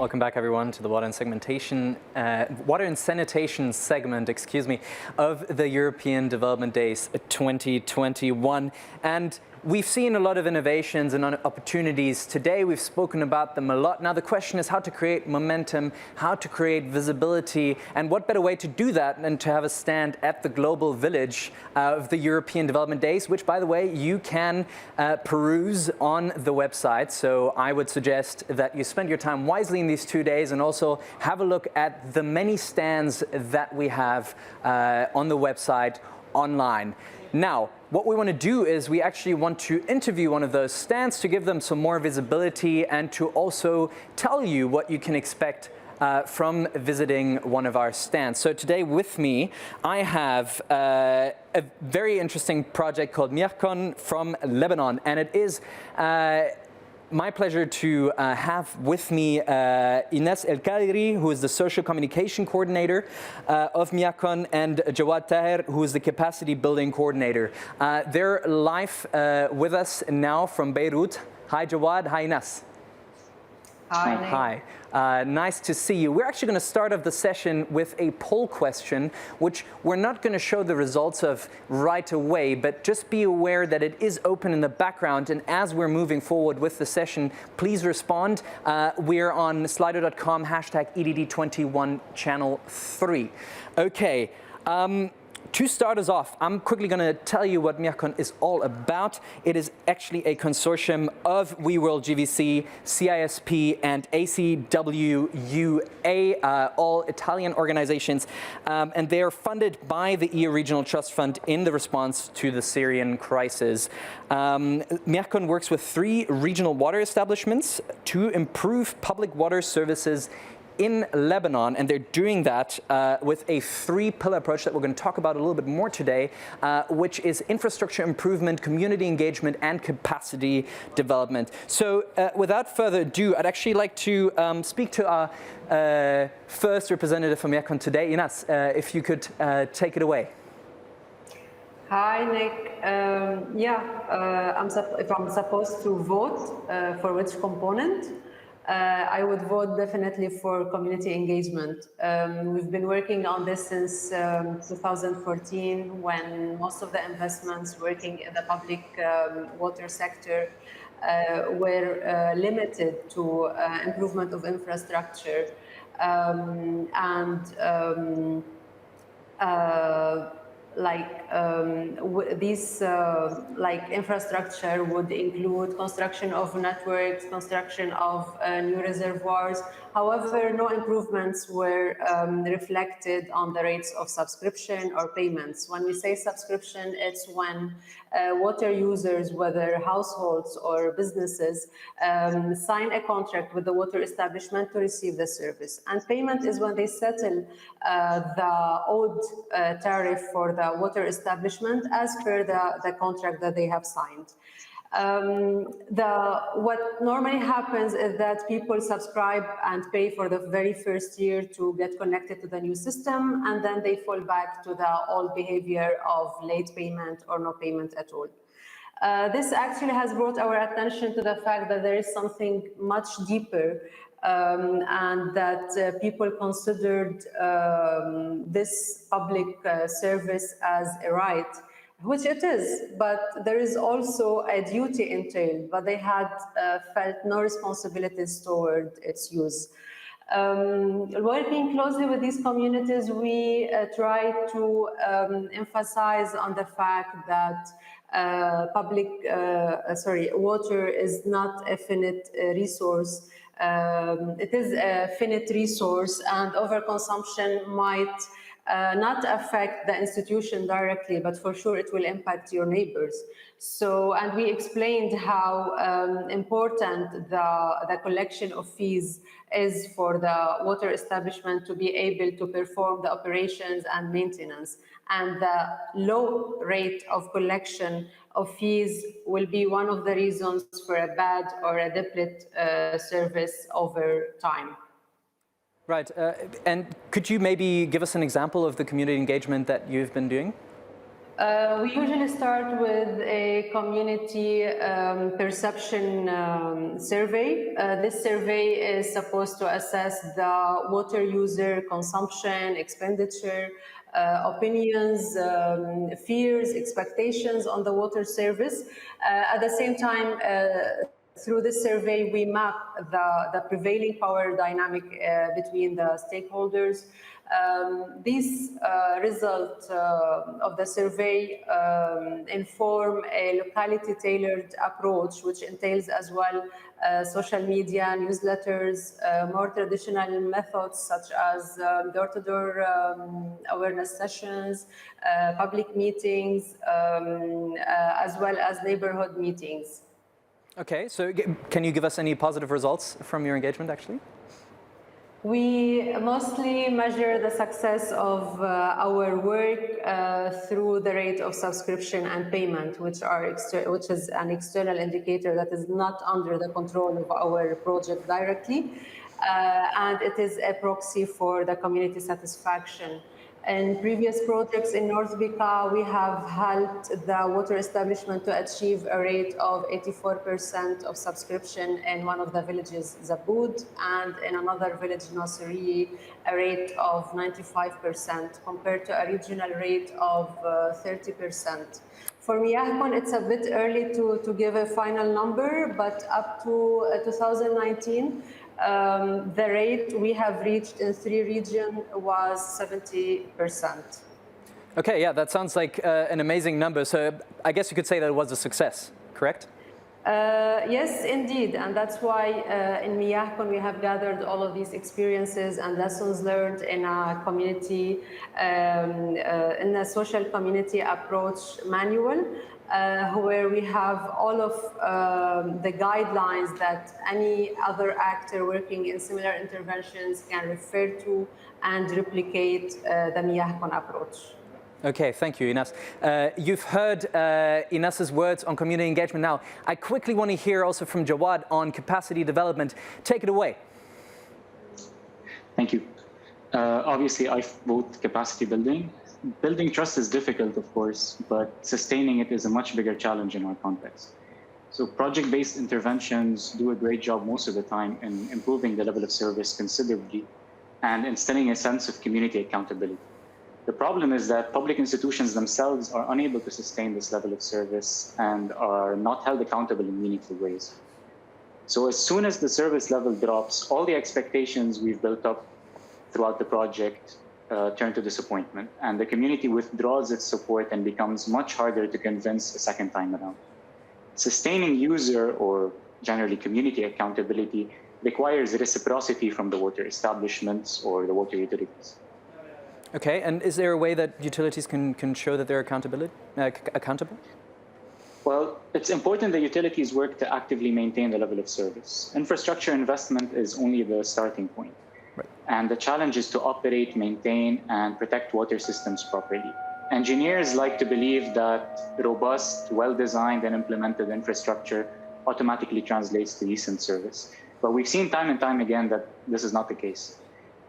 Welcome back, everyone, to the water and sanitation segment, of the European Development Days 2021. And we've seen a lot of innovations and opportunities today. We've spoken about them a lot. Now the question is how to create momentum, how to create visibility, and what better way to do that than to have a stand at the global village of the European Development Days, which, by the way, you can peruse on the website. So I would suggest that you spend your time wisely in these 2 days and also have a look at the many stands that we have on the website online. Now, what we want to do is we actually want to interview one of those stands to give them some more visibility and to also tell you what you can expect from visiting one of our stands. So today with me, I have a very interesting project called MiyahCon from Lebanon, and it is my pleasure to have with me Ines El Kadiri, who is the social communication coordinator of MiyahCon, and Jawad Taher, who is the capacity building coordinator. They're live with us now from Beirut. Hi, Jawad. Hi, Ines. Hi. Hi. Nice to see you. We're actually going to start off the session with a poll question, which we're not going to show the results of right away, but just be aware that it is open in the background. And as we're moving forward with the session, please respond. We're on slido.com, #EDD21 channel 3. Okay. To start us off, I'm quickly going to tell you what MiyahCon is all about. It is actually a consortium of WeWorld GVC, CISP, and ACWUA, all Italian organizations, and they are funded by the EU Regional Trust Fund in the response to the Syrian crisis. MiyahCon works with 3 regional water establishments to improve public water services in Lebanon, and they're doing that with a 3-pillar approach that we're going to talk about a little bit more today, which is infrastructure improvement, community engagement, and capacity development. So without further ado, I'd actually like to speak to our first representative from MiyahCon today, Ines, if you could take it away. Hi, Nick. If I'm supposed to vote for which component, I would vote definitely for community engagement. We've been working on this since 2014, when most of the investments working in the public water sector were limited to improvement of infrastructure infrastructure would include construction of networks, construction of new reservoirs. However, no improvements were reflected on the rates of subscription or payments. When we say subscription, it's when water users, whether households or businesses, sign a contract with the water establishment to receive the service. And payment is when they settle the owed tariff for the water establishment as per the contract that they have signed. What normally happens is that people subscribe and pay for the very first year to get connected to the new system, and then they fall back to the old behavior of late payment or no payment at all. This actually has brought our attention to the fact that there is something much deeper, and that people considered this public service as a right, which it is, but there is also a duty entailed, but they had felt no responsibilities toward its use. Working closely with these communities, we try to emphasize on the fact that water is not a finite resource. It is a finite resource, and overconsumption might not affect the institution directly, but for sure it will impact your neighbors. So, and we explained how important the collection of fees is for the water establishment to be able to perform the operations and maintenance. And the low rate of collection of fees will be one of the reasons for a bad or a depleted service over time. Right, and could you maybe give us an example of the community engagement that you've been doing? We usually start with a community perception survey. This survey is supposed to assess the water user consumption, expenditure, opinions, fears, expectations on the water service. At the same time, through this survey, we map the prevailing power dynamic between the stakeholders. These results of the survey inform a locality-tailored approach, which entails as well social media, newsletters, more traditional methods such as door-to-door awareness sessions, public meetings, as well as neighborhood meetings. Okay, so can you give us any positive results from your engagement, actually? We mostly measure the success of our work through the rate of subscription and payment, which is an external indicator that is not under the control of our project directly, and it is a proxy for the community satisfaction. In previous projects in North Bekaa, we have helped the water establishment to achieve a rate of 84% of subscription in one of the villages, Zabud, and in another village, Nasiri, a rate of 95% compared to a regional rate of 30%. For MiyahCon, it's a bit early to give a final number, but up to 2019, the rate we have reached in 3 regions was 70%. Okay, yeah, that sounds like an amazing number. So I guess you could say that it was a success, correct? Yes, indeed, and that's why in MiyahCon we have gathered all of these experiences and lessons learned in a community, in a social community approach manual, where we have all of the guidelines that any other actor working in similar interventions can refer to and replicate the MiyahCon approach. Okay, thank you, Inas. You've heard Inas's words on community engagement. Now, I quickly want to hear also from Jawad on capacity development. Take it away. Thank you. Obviously, I vote capacity building. Building trust is difficult, of course, but sustaining it is a much bigger challenge in our context. So project-based interventions do a great job most of the time in improving the level of service considerably and instilling a sense of community accountability. The problem is that public institutions themselves are unable to sustain this level of service and are not held accountable in meaningful ways. So as soon as the service level drops, all the expectations we've built up throughout the project turn to disappointment, and the community withdraws its support and becomes much harder to convince a second time around. Sustaining user, or generally community accountability, requires reciprocity from the water establishments or the water utilities. Okay, and is there a way that utilities can show that they're accountable? Well, it's important that utilities work to actively maintain the level of service. Infrastructure investment is only the starting point. Right. And the challenge is to operate, maintain, and protect water systems properly. Engineers like to believe that robust, well-designed, and implemented infrastructure automatically translates to decent service. But we've seen time and time again that this is not the case.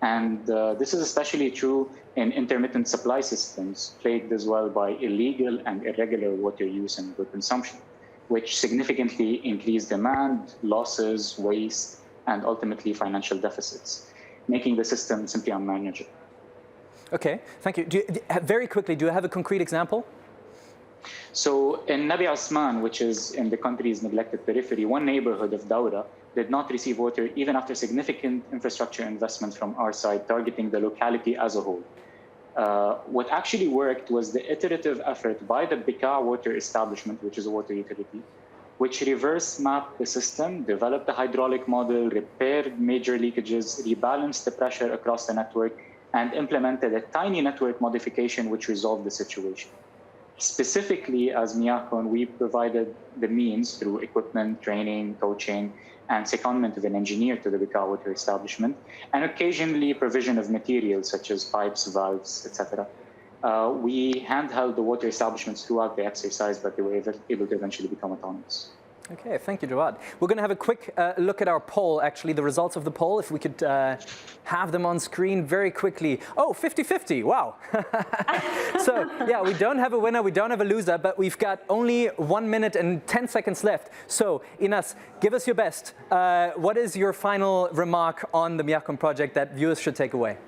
And this is especially true in intermittent supply systems plagued as well by illegal and irregular water use and water consumption, which significantly increase demand, losses, waste, and ultimately financial deficits, making the system simply unmanageable. Okay, thank you. Very quickly, do you have a concrete example? So in Nabi Osman, which is in the country's neglected periphery, one neighborhood of Daura did not receive water even after significant infrastructure investment from our side, targeting the locality as a whole. What actually worked was the iterative effort by the Bekaa water establishment, which is a water utility, which reverse mapped the system, developed a hydraulic model, repaired major leakages, rebalanced the pressure across the network, and implemented a tiny network modification which resolved the situation. Specifically, as MiyahCon, we provided the means through equipment, training, coaching, and secondment of an engineer to the Bekaa water establishment, and occasionally provision of materials such as pipes, valves, etc. We handheld the water establishments throughout the exercise, but they were able to eventually become autonomous. Okay, thank you, Jawad. We're going to have a quick look at our poll, actually, the results of the poll, if we could have them on screen very quickly. Oh, 50-50, wow. So, yeah, we don't have a winner, we don't have a loser, but we've got only 1 minute and 10 seconds left. So, Ines, give us your best. What is your final remark on the MiyahCon project that viewers should take away?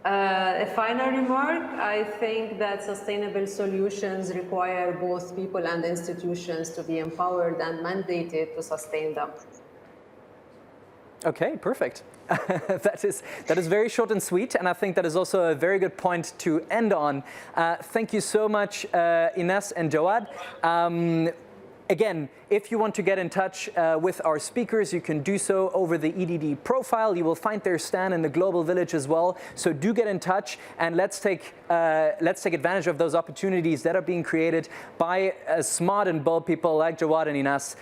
A final remark, I think that sustainable solutions require both people and institutions to be empowered and mandated to sustain them. Okay, perfect. That is very short and sweet, and I think that is also a very good point to end on. Thank you so much, Ines and Jawad. Again, if you want to get in touch with our speakers, you can do so over the EDD profile. You will find their stand in the Global Village as well. So do get in touch, and let's take advantage of those opportunities that are being created by smart and bold people like Jawad and Ines.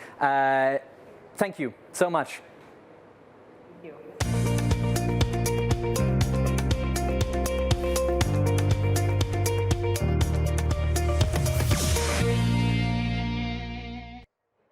Thank you so much.